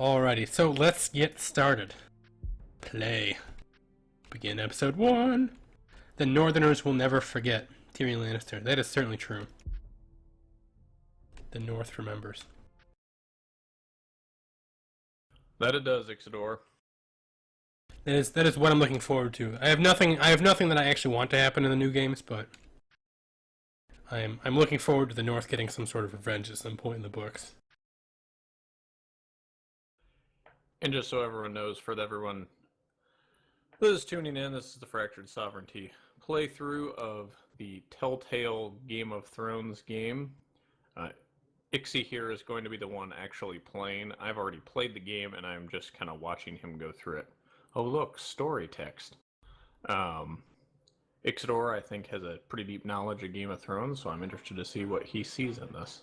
Alrighty, so let's get started. Play. Begin episode 1. The Northerners will never forget. Tyrion Lannister. That is certainly true. The North remembers. That it does, Ixodor. That is what I'm looking forward to. I have nothing that I actually want to happen in the new games, but I'm looking forward to the North getting some sort of revenge at some point in the books. And just so everyone knows, for everyone that is tuning in, this is the Fractured Sovereignty playthrough of the Telltale Game of Thrones game. Ixie here is going to be the one actually playing. I've already played the game, and I'm just kind of watching him go through it. Oh, look, story text. Ixodor, I think, has a pretty deep knowledge of Game of Thrones, so I'm interested to see what he sees in this.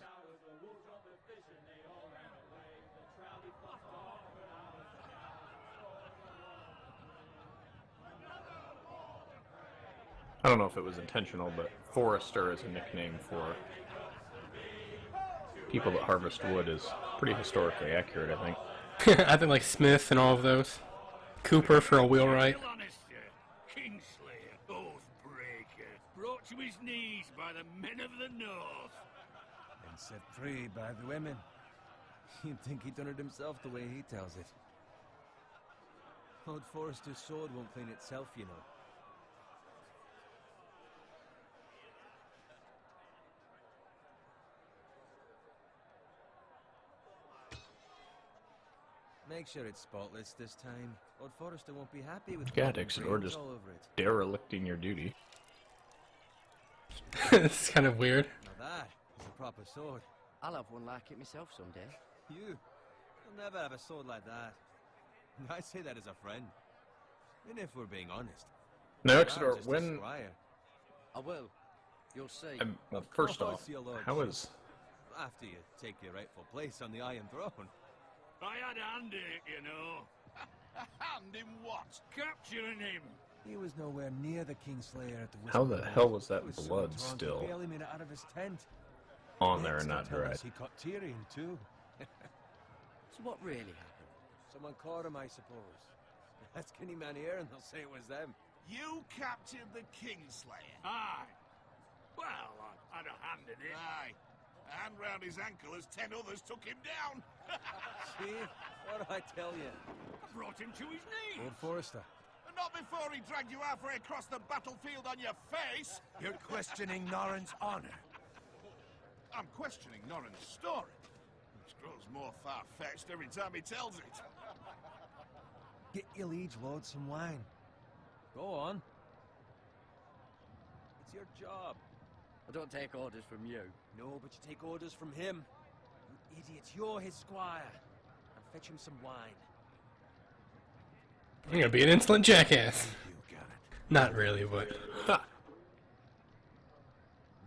I don't know if it was intentional, but Forester is a nickname for people that harvest wood is pretty historically accurate, I think. I think like Smith and all of those. Cooper for a wheelwright. Kingslayer, Oathbreaker, brought to his knees by the men of the North. And set free by the women. You'd think he done it himself the way he tells it. Old Forrester's sword won't clean itself, you know. Make sure it's spotless this time. Old Forrester won't be happy with God, Ixodor, just all over it. derelicting your duty. It's kind of weird. Now that is a proper sword. I'll have one like it myself someday. You'll never have a sword like that. And I say that as a friend. And if we're being honest. Now, I'm Ixodor, just a when... squire. I will. You'll see. Well, first Of off, course, your lordship. how is... After you take your rightful place on the Iron Throne. I had a hand in it, you know. A hand in what? Capturing him. He was nowhere near the Kingslayer at the How Whisper the Gate. hell was that He was so blood drunk, he still barely made it out of his tent. on there and Next, not they'll tell dried? us he caught Tyrion too. So what really happened? Someone caught him, I suppose. Ask any man here and they'll say it was them. You captured the Kingslayer. Aye. Well, I had a hand in it. Aye. A hand round his ankle as 10 others took him down. See? What do I tell you? I brought him to his knees. Old Forrester. And not before he dragged you halfway across the battlefield on your face. You're questioning Norrin's honor. I'm questioning Norrin's story, which grows more far-fetched every time he tells it. Get your liege lord some wine. Go on. It's your job. I don't take orders from you. No, but you take orders from him. You idiot, you're his squire. And fetch him some wine. I'm gonna be an insolent jackass. You got it. Not really, but... Ha!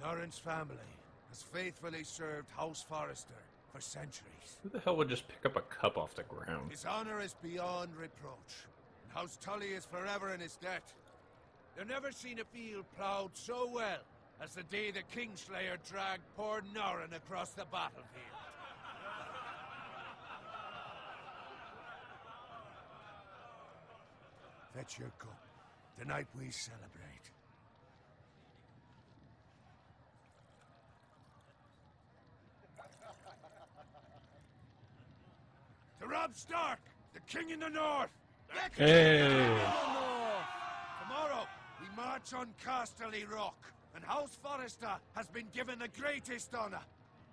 Norrin's family has faithfully served House Forrester for centuries. Who the hell would just pick up a cup off the ground? His honor is beyond reproach, and House Tully is forever in his debt. They've never seen a field ploughed so well as the day the Kingslayer dragged poor Norrin across the battlefield. Fetch your cup. Tonight we celebrate. To Robb Stark, the king in the north! Hey! Tomorrow, we march on Casterly Rock, and House Forrester has been given the greatest honor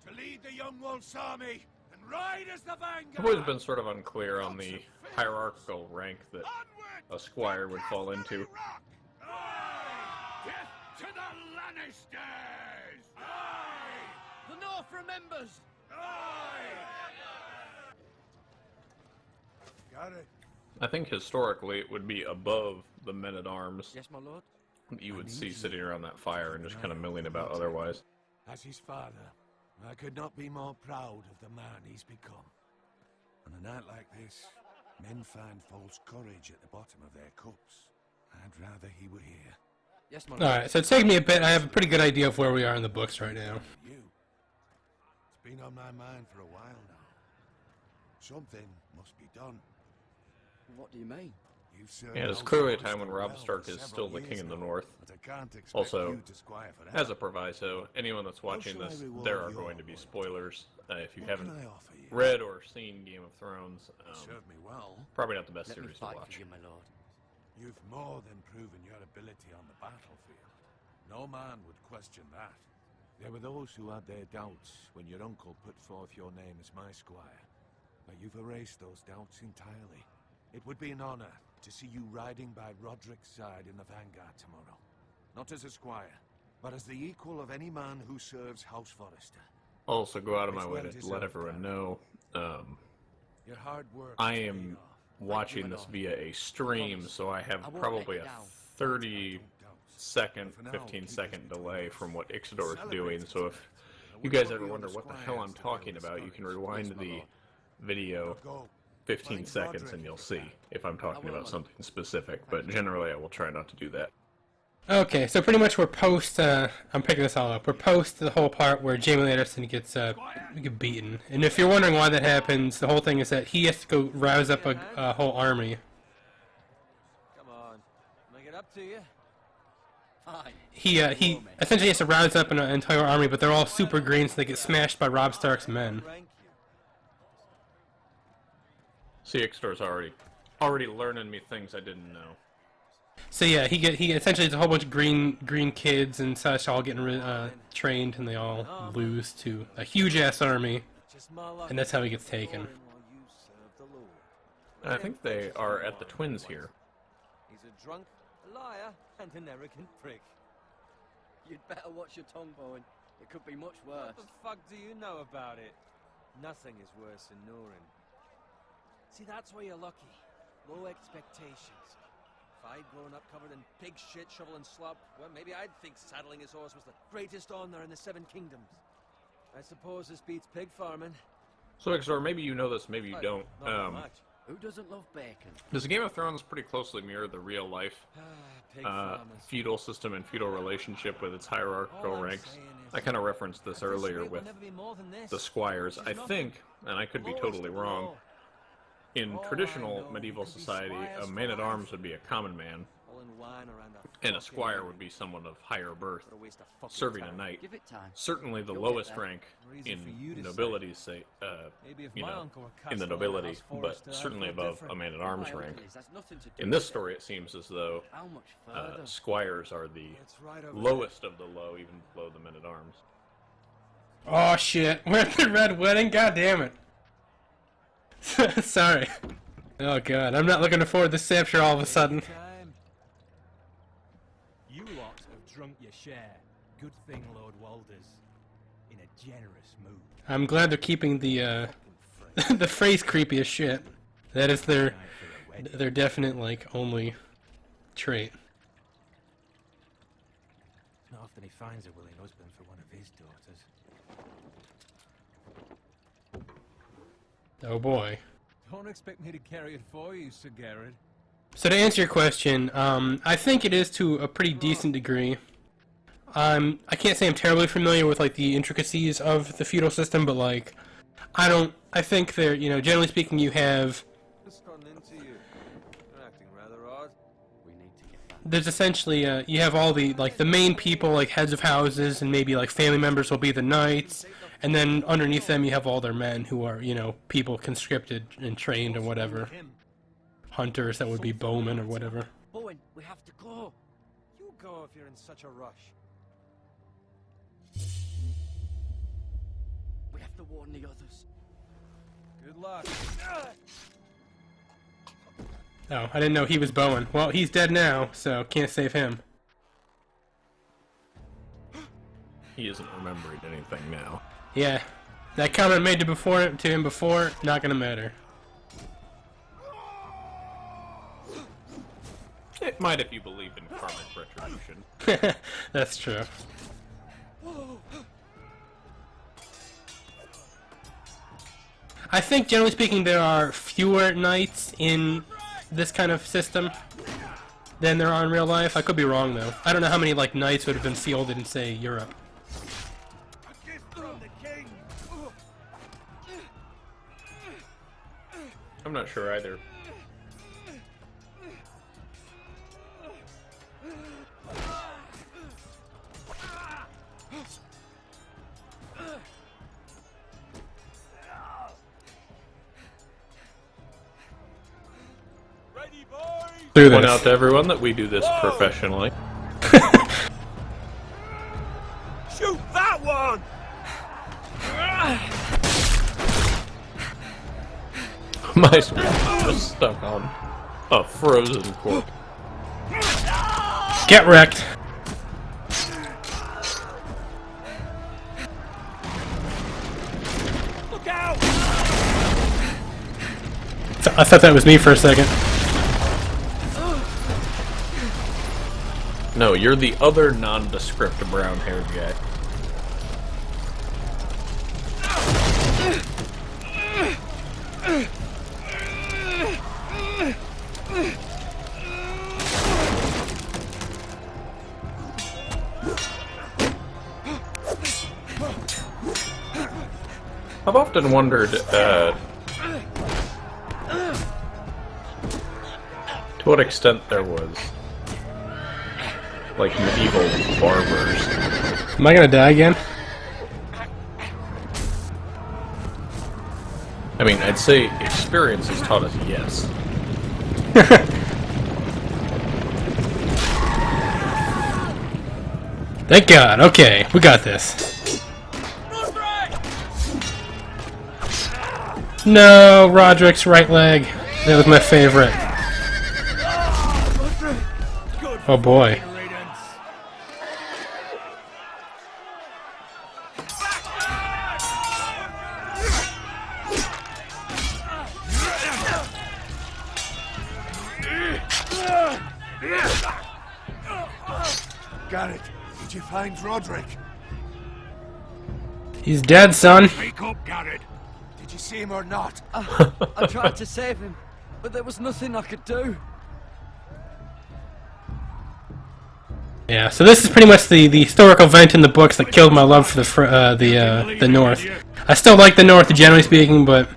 to lead the Young Wolf's army and ride as the vanguard. I've always been sort of unclear on the hierarchical rank that a squire would fall into. Death to the Lannisters! The North remembers! Got it. I think historically it would be above the men-at-arms Yes, my lord? that you would see sitting around that fire and just kind of milling about otherwise. As his father, I could not be more proud of the man he's become. On a night like this, men find false courage at the bottom of their cups. I'd rather he were here. Yes, my lord. Alright, so it's taking me a bit. I have a pretty good idea of where we are in the books right now. You. It's been on my mind for a while now. Something must be done. What do you mean? You've served Yeah, there's House clearly a Forrester time when Robb well Stark for is several still the king years in the now, north. but I can't expect Also, you to squire for that. as a proviso, anyone that's watching shall I this, reward there are your going to be loyalty? spoilers. If you What haven't can I offer you? read or seen Game of Thrones, Serve me well. probably not the best Let me series to fight watch. for you, my lord. You've more than proven your ability on the battlefield. No man would question that. There were those who had their doubts when your uncle put forth your name as my squire. But you've erased those doubts entirely. It would be an honor to see you riding by Roderick's side in the vanguard tomorrow. Not as a squire, but as the equal of any man who serves House Forrester. Also, go out of my It's way well to let deserved, everyone Gary. know Your hard work I is paying am off. watching this via a stream, so I have I won't probably let a you down. 30-second, For now, 15-second keep us delay from what Ixodor is Celebrate doing, it so if tonight. you We'll guys put ever you on wonder the what the hell squires I'm to talking build about, you can stories. rewind Yes, my the lord. video Go. 15 Find seconds Roderick and you'll if see you can. if I'm talking will, about my something specific, but generally I will try not to do that. Okay, so pretty much we're post, I'm picking this all up, we're post the whole part where Jamie Lannister gets beaten. And if you're wondering why that happens, the whole thing is that he has to go rouse up a whole army. Come on. Make it up to you. Fine. He essentially has to rouse up an entire army, but they're all super green, so they get smashed by Robb Stark's men. Rank you. See, Ixodor's already learning me things I didn't know. So yeah, he essentially has a whole bunch of green kids and such all getting trained, and they all lose to a huge ass army, Just my luck. and that's how he gets taken. While you serve the Lord. And I think they are at the twins here. He's a drunk, a liar, and an arrogant prick. You'd better watch your tongue, Bowen. It could be much worse. What the fuck do you know about it? Nothing is worse than Norin. See, that's why you're lucky. Low expectations. If I'd grown up covered in pig shit, shovel and slop, well, maybe I'd think saddling his horse was the greatest honor in the Seven Kingdoms. I suppose this beats pig farming. So, Ixodor, maybe you know this, maybe you don't. Not much. Who doesn't love bacon? Does Game of Thrones pretty closely mirror the real life Pig farmers. feudal system and feudal relationship with its hierarchical All I'm ranks? saying is I kind of referenced this at earlier rate, we'll with never be more than this. the squires. Which I is nothing. think, and I could be Lowest totally of the wrong, low. in all I traditional know, medieval you could be society, a squires man at for arms life. would be a common man, Pulling wine around a and a fucking squire ring. would be someone of higher birth, What a waste of fucking serving a time. knight. Give it time. Certainly the You'll get lowest there. rank Reason for you in to say. nobility, say, Maybe if you my know, uncle were in the Castellan nobility, House but Forrester, I'd certainly feel above different. a man at My arms uncle rank. is, that's nothing to do In this with it. story, it seems as though How much further? squires are the It's right over lowest of the low, even below the men at arms. Oh shit, we're at the Red Wedding? God damn it. Sorry. Oh god, I'm not looking forward to this capture all of a sudden. time. You lot have drunk your share. Good thing Lord Walder's in a generous mood. I'm glad they're keeping the the phrase creepy as shit. That is Night for a wedding. their definite like only trait. It's not often he finds a willing husband for one of his daughters. Oh boy. Don't expect me to carry it for you, Sir Garrett. So to answer your question, I think it is to a pretty decent degree. I can't say I'm terribly familiar with like the intricacies of the feudal system, but like, I think there, generally speaking, you have, Just run into you. You're acting rather odd. We need to get back. there's essentially, you have all the, like, the main people, like heads of houses, and maybe like family members will be the knights, and then underneath them you have all their men who are, people conscripted and trained or whatever. Him. Hunters, that would be bowmen or whatever. Bowen, we have to go. You go if you're in such a rush. We have to warn the others. Good luck. Oh, I didn't know he was Bowen. Well, he's dead now, so can't save him. He isn't remembering anything now. Yeah, that comment made to him before, not gonna matter. It might if you believe in karmic retribution. That's true. I think, generally speaking, there are fewer knights in this kind of system than there are in real life. I could be wrong, though. I don't know how many like knights would have been fielded in, say, Europe. A gift from the king. I'm not sure either. Do Point this. out to everyone that we do this professionally. Shoot that one! My screen is just stuck on a frozen corpse. Get wrecked. Look out! I thought that was me for a second. No, you're the other nondescript brown-haired guy. I've often wondered, to what extent there was, like, medieval barbers. Am I gonna die again? I mean, I'd say experience has taught us yes. Thank God. Okay, we got this. No, Roderick's right leg. That was my favorite. Oh boy. Garrett, did you find Roderick? He's dead, son. Wake up, Garrett. Did you see him or not? I tried to save him, but there was nothing I could do. Yeah, so this is pretty much the historical event in the books that killed my love for the North. I still like the North, generally speaking, but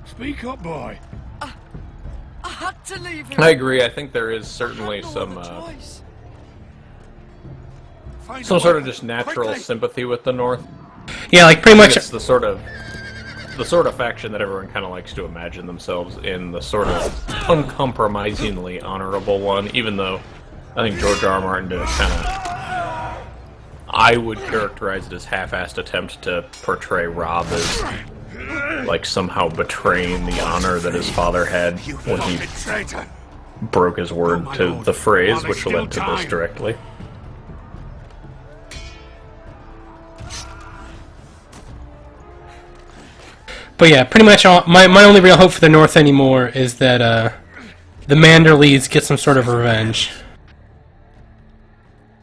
Speak up, boy. I had to leave him. I agree, I think there is certainly No some, other choice. Find some a sort of weapon, just natural quickly. sympathy with the North. yeah, like pretty much. It's the sort of faction that everyone kind of likes to imagine themselves in, the sort of uncompromisingly honorable one, even though I think George R. R. Martin did a kind of, I would characterize it as half-assed attempt to portray Rob as like somehow betraying the honor that his father had You when he fucking traitor! broke his word my to lord. the phrase, While there's which led to still this time. directly. But yeah, pretty much my only real hope for the North anymore is that the Manderleys get some sort of revenge.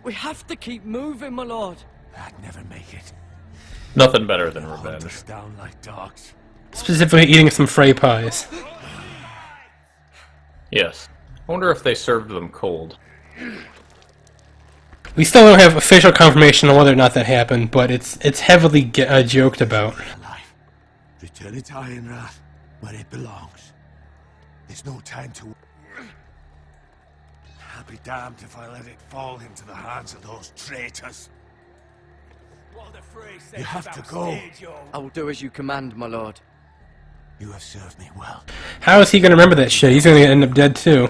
We have to keep moving, my lord. I'd never make it. Nothing better than Hunt revenge. us down like dogs. Specifically eating some Frey pies. Yes. I wonder if they served them cold. We still don't have official confirmation on whether or not that happened, but it's heavily joked about. Alive. Return it to Ironrath, where it belongs. There's no time to... I'll be damned if I let it fall into the hands of those traitors. You have to go. I will do as you command, my lord. You have served me well. How is he gonna remember that shit? He's gonna end up dead too.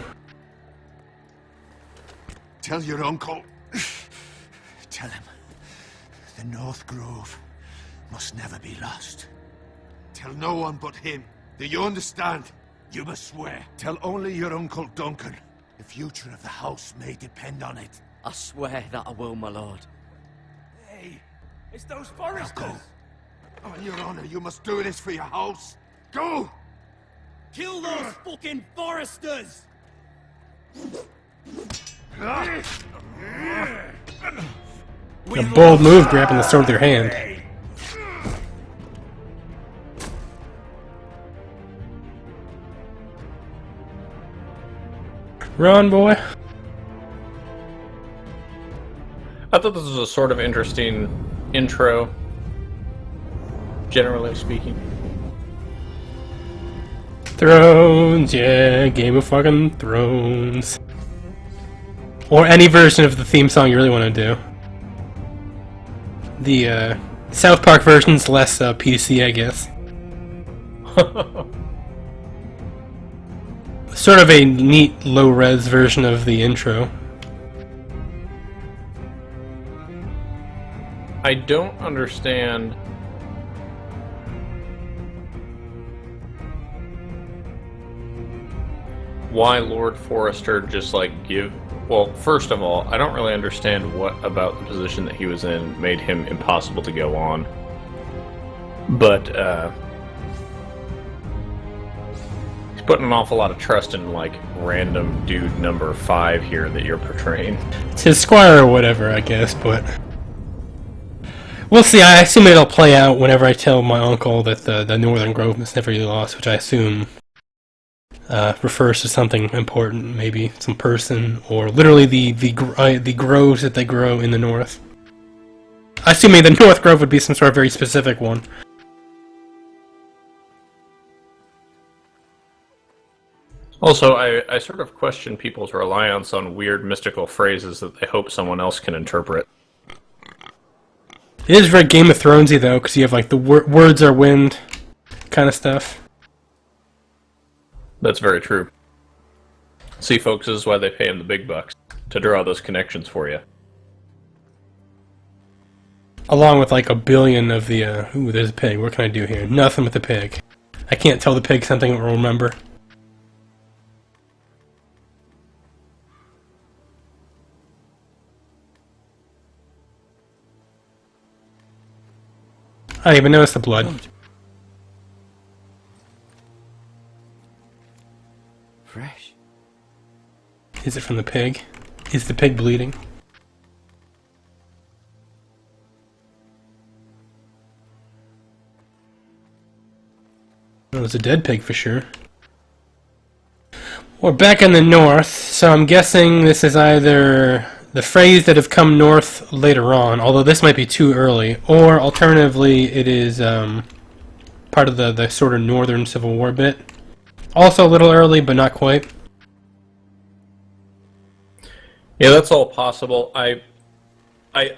Tell your uncle. Tell him. The North Grove must never be lost. Tell no one but him. Do you understand? You must swear. Tell only your Uncle Duncan. The future of the house may depend on it. I swear that I will, my lord. Hey, it's those Now foresters. go. On your honor, you must do this for your house. Go! Kill those fucking foresters! A bold move grabbing the sword with your hand. Run, boy. I thought this was a sort of interesting intro, generally speaking. Thrones, yeah, Game of fucking Thrones. Or any version of the theme song you really want to do. The South Park version's less PC, I guess. Sort of a neat low-res version of the intro. I don't understand why Lord Forrester just well, first of all, I don't really understand what about the position that he was in made him impossible to go on. But he's putting an awful lot of trust in random dude number 5 here that you're portraying. It's his squire or whatever, I guess, but we'll see. I assume it'll play out whenever I tell my uncle that the Northern Grove is never really lost, which I assume refers to something important, maybe some person, or literally the groves that they grow in the north. Assuming the North Grove would be some sort of very specific one. Also, I sort of question people's reliance on weird mystical phrases that they hope someone else can interpret. It is very Game of Thronesy though, because you have the words are wind kind of stuff. That's very true. See, folks, this is why they pay him the big bucks, to draw those connections for you. Along with a billion of the, ooh, there's a pig, what can I do here? Nothing with the pig. I can't tell the pig something it will remember. I didn't even notice the blood. Fresh. Is it from the pig? Is the pig bleeding? Well, it was a dead pig for sure. We're back in the north, so I'm guessing this is either the phrase that have come north later on, although this might be too early, or alternatively it is part of the sort of northern Civil War bit. Also a little early, but not quite. Yeah, that's all possible. I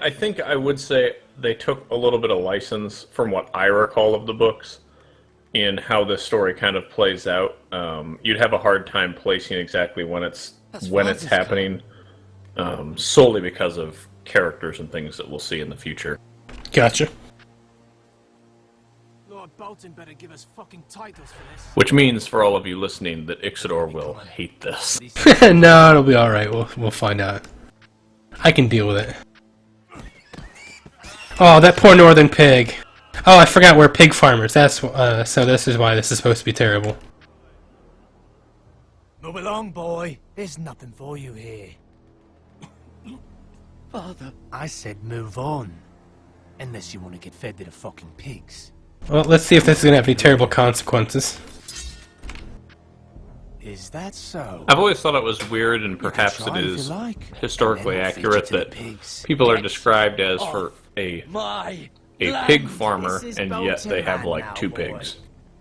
think I would say they took a little bit of license from what I recall of the books in how this story kind of plays out. You'd have a hard time placing exactly when it's happening, solely because of characters and things that we'll see in the future. Gotcha. Lord Bolton better give us fucking titles for this. Which means, for all of you listening, that Ixodor will hate this. No, it'll be alright. We'll find out. I can deal with it. Oh, that poor northern pig. Oh, I forgot we're pig farmers. That's so this is why this is supposed to be terrible. Move along, boy. There's nothing for you here. Father. I said move on. Unless you want to get fed to the fucking pigs. Well, let's see if this is gonna have any terrible consequences. Is that so? I've always thought it was weird, and perhaps it is historically accurate, that people are described as for a pig farmer, and yet they have 2 pigs.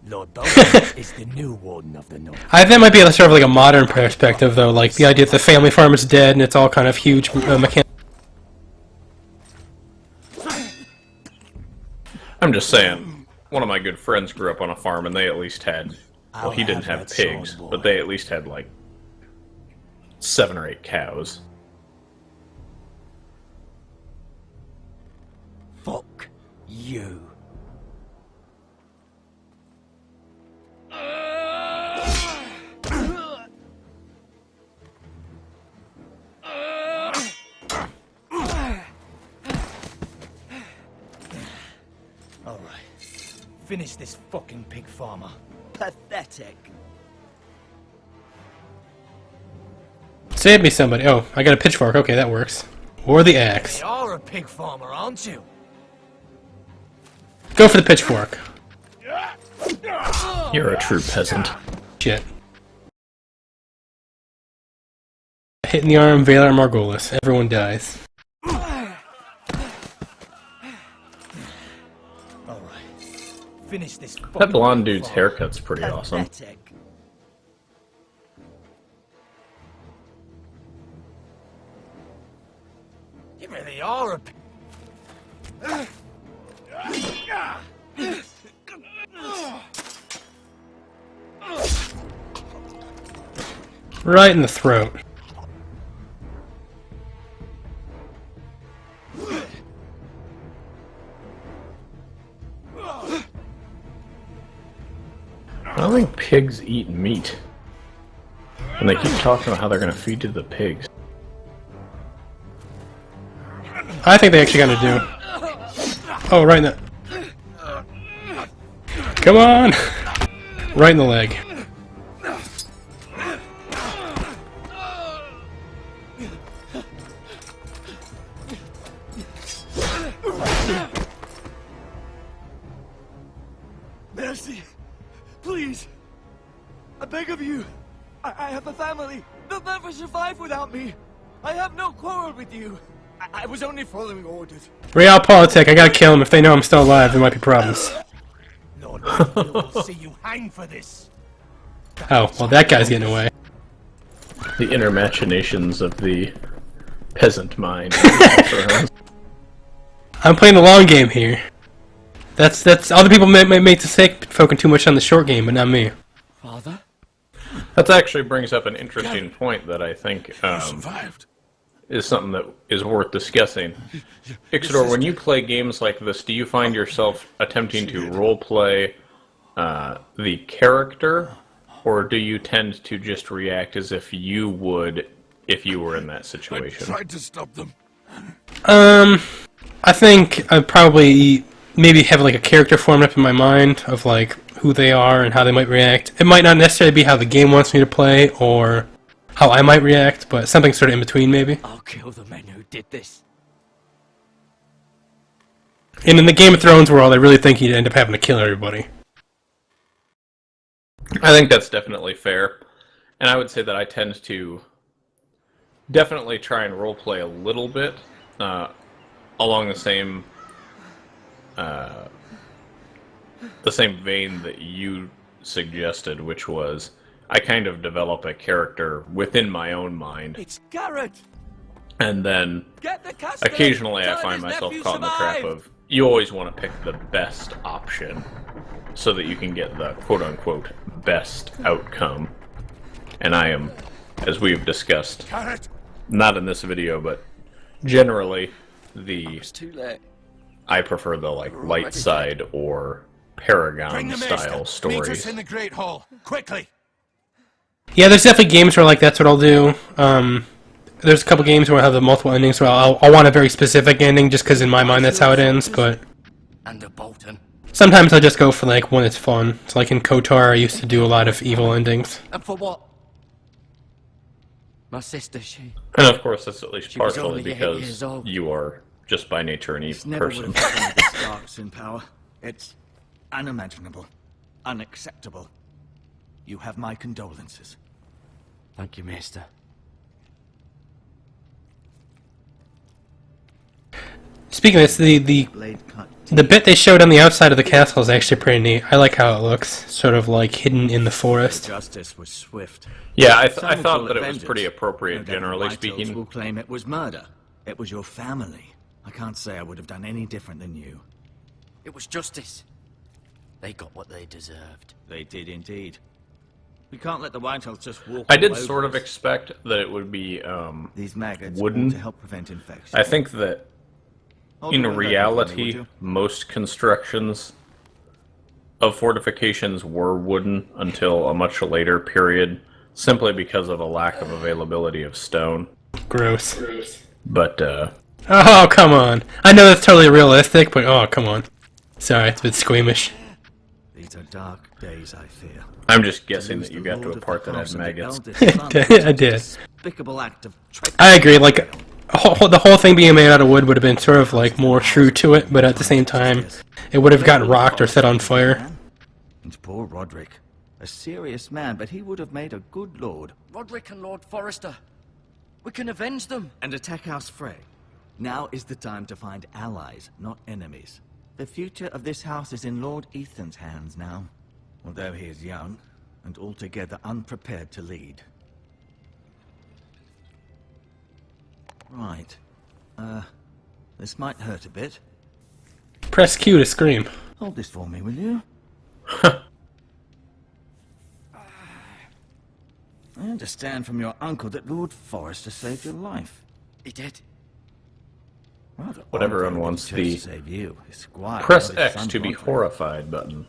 Lord Bolton is the new warden of the north. That might be sort of a modern perspective, though, the idea that the family farm is dead and it's all kind of huge mechanical. I'm just saying, one of my good friends grew up on a farm, and they at least had, well, he didn't have pigs, but they at least had 7 or 8 cows. Fuck you. Alright. Finish this fucking pig farmer. Pathetic. Save me, somebody. Oh, I got a pitchfork. Okay, that works. Or the axe. You are a pig farmer, aren't you? Go for the pitchfork. You're a true peasant. Shit. Hit in the arm, Valar Morghulis. Everyone dies. Alright. Finish this That blonde dude's haircut's pretty awesome. Pathetic. really are a Right in the throat. I don't think pigs eat meat. And they keep talking about how they're going to feed to the pigs. I think they actually gonna do. Oh, right in the... Come on! Right in the leg. Mercy! Please! I beg of you! I have a family! They'll never survive without me! I have no quarrel with you! I was only following orders. Realpolitik, I gotta kill him. If they know I'm still alive, there might be problems. Lord will see you hang for this. Oh, well that guy's getting away. The inner machinations of the peasant mind. I'm playing the long game here. That's other people may make the mistake focusing too much on the short game, but not me. Father? That actually brings up an interesting point that I think Survived. is something that is worth discussing. Ixodor, when you play games like this, do you find yourself attempting to roleplay the character, or do you tend to just react as if you would if you were in that I situation? tried to stop them. I think I'd probably maybe have like a character formed up in my mind of like who they are and how they might react. It might not necessarily be how the game wants me to play or how I might react, but something sort of in between maybe. I'll kill the men who did this. And in the Game of Thrones world, I really think he'd end up having to kill everybody. I think that's definitely fair. And I would say that I tend to definitely try and roleplay a little bit along the same vein that you suggested, which was I kind of develop a character within my own mind, It's Garrett! and then Get the castanet! occasionally Tell I him find his myself nephew caught in the trap survived! of you always want to pick the best option so that you can get the quote-unquote best outcome. And I am, as we've discussed, Garrett! not in this video, but generally, It's too late. I prefer the light side or Paragon Bring the style maester. Meet us stories. in the Great Hall. Quickly! Yeah, there's definitely games where like that's what I'll do. There's a couple games where I have the multiple endings where I'll want a very specific ending just because in my mind that's how it ends, but And a Bolton. sometimes I'll just go for like one that's fun. So like in KOTOR I used to do a lot of evil endings. And for what? My sister, she... And of course, that's at least She was partially only 8 because years old. you are just by nature an evil Never person. would have happened with the Starks in power. It's unimaginable. Unacceptable. You have my condolences. Thank you, Maester. Speaking of this, the Blade cut. bit they showed on the outside of the castle is actually pretty neat. I like how it looks, sort of like hidden in the forest. Justice was swift. Yeah, I Some will thought call that it was vengeance. pretty appropriate, No doubt the generally White Hills speaking. will claim it was murder. It was your family. I can't say I would have done any different than you. It was justice. They got what they deserved. They did indeed. We can't let the White Hills just walk I all did over sort of us. expect that it would be These maggots wooden. ought to help prevent infection. I think that Hold in the window open for me, reality, would you? most constructions of fortifications were wooden until a much later period, simply because of a lack of availability of stone. Gross. But, Oh, come on. I know that's totally realistic, but oh, come on. Sorry, it's a bit squeamish. These are dark days, I fear. I'm just guessing lose that you the got to lord a of part the that house had of the maggots. eldest son I was a did. Despicable act of treachery. I agree, like, the whole thing being made out of wood would have been sort of like more true to it, but at the same time, it would have gotten rocked or set on fire. And poor Roderick. A serious man, but he would have made a good lord. Roderick and Lord Forrester. We can avenge them. And attack House Frey. Now is the time to find allies, not enemies. The future of this house is in Lord Ethan's hands now. Although he is young, and altogether unprepared to lead. Right. This might hurt a bit. Press Q to scream. Hold this for me, will you? I understand from your uncle that Lord Forrester saved your life. He did. Rather What odd everyone that he wants chose the to save you, his squire, Press not his X son to be Roderick. horrified button.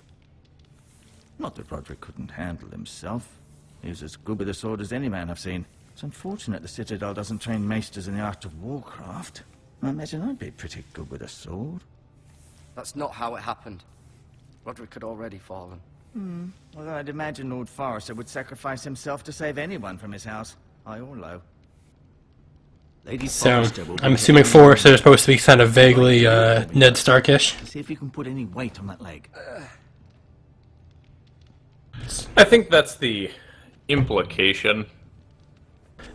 Not that Roderick couldn't handle himself. He was as good with a sword as any man I've seen. It's unfortunate the Citadel doesn't train maesters in the art of warcraft. I imagine I'd be pretty good with a sword. That's not how it happened. Roderick had already fallen. Although I'd imagine Lord Forrester would sacrifice himself to save anyone from his house, high or low. Lady So, Forrester will be I'm assuming preparing Forrester is supposed to be kind of vaguely Ned Starkish. to see if you can put any weight on that leg. I think that's the implication.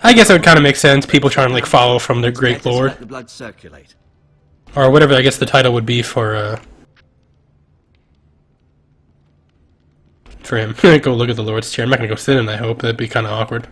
I guess it would kind of make sense. People trying to like follow from their great Better to lord, let the blood circulate. or whatever. I guess the title would be for him. Go look at the Lord's chair. I'm not gonna go sit in. I hope that'd be kind of awkward.